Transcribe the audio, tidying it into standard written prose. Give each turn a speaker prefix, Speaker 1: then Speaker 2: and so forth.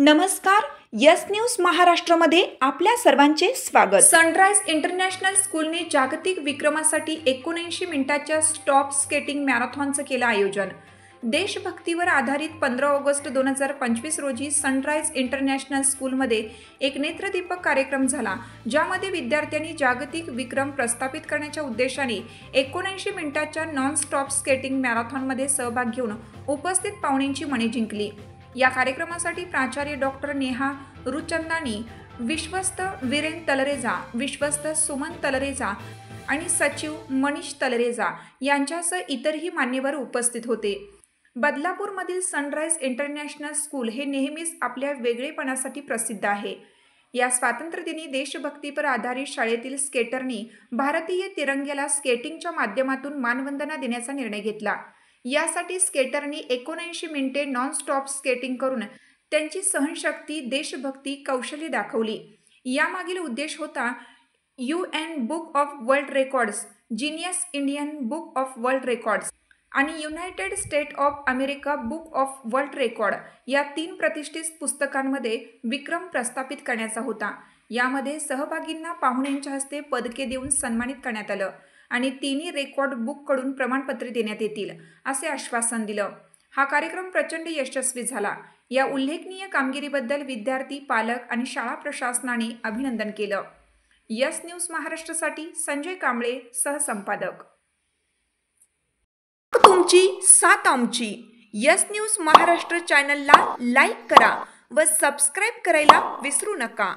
Speaker 1: नमस्कार. Yes news महाराष्ट्रामध्ये आपल्या सर्वांचे स्वागत. सनराइज इंटरनॅशनल स्कूलने जागतिक विक्रमासाठी 79 मिनिटाच्या स्टॉप स्केटिंग मॅरेथॉनचं केलं आयोजन. देशभक्तीवर आधारित 15 ऑगस्ट 2025 रोजी सनराइज इंटरनॅशनल स्कूलमध्ये एक नेत्रदीपक कार्यक्रम झाला, ज्यामध्ये विद्यार्थ्यांनी जागतिक विक्रम प्रस्थापित करण्याच्या उद्देशाने 79 मिनिटाच्या नॉन स्टॉप स्केटिंग मॅरेथॉनमध्ये सहभाग घेऊन उपस्थित पाहुण्यांची मने जिंकली. या कार्यक्रमासाठी प्राचार्य डॉक्टर नेहा रुचंदानी, विश्वस्त वीरेन तलरेजा, विश्वस्त सुमन तलरेजा आणि सचिव मनीष तलरेजा यांच्यासह इतरही मान्यवर उपस्थित होते. बदलापूरमधील सनराइज इंटरनॅशनल स्कूल हे नेहमीच आपल्या वेगळेपणासाठी प्रसिद्ध आहे. या स्वातंत्र्यदिनी देशभक्तीपर आधारित शाळेतील स्केटरनी भारतीय तिरंग्याला स्केटिंगच्या माध्यमातून मानवंदना देण्याचा निर्णय घेतला. यासाठी स्केटरनी 79 मिनिटे नॉन स्टॉप स्केटिंग करून त्यांची सहनशक्ती, देशभक्ती, कौशल्य दाखवली. यामागील उद्देश होता UN book of world records, genius Indian book of world records आणि United State of America book of world record या 3 प्रतिष्ठित पुस्तकांमध्ये विक्रम प्रस्थापित करण्याचा होता. यामध्ये सहभागींना पाहुण्यांच्या हस्ते पदके देऊन सन्मानित करण्यात आलं आणि 3 रेकॉर्ड बुककडून प्रमाणपत्रे देण्यात येतील, असे आश्वासन दिलं. हा कार्यक्रम प्रचंड यशस्वी झाला. या उल्लेखनीय कामगिरीबद्दल विद्यार्थी, पालक आणि शाळा प्रशासनाने अभिनंदन केलं. यस न्यूज महाराष्ट्रासाठी संजय कांबळे, सहसंपादक. तुमची साथ आमची. यस न्यूज महाराष्ट्र चॅनलला लाईक करा व सबस्क्राईब करायला विसरू नका.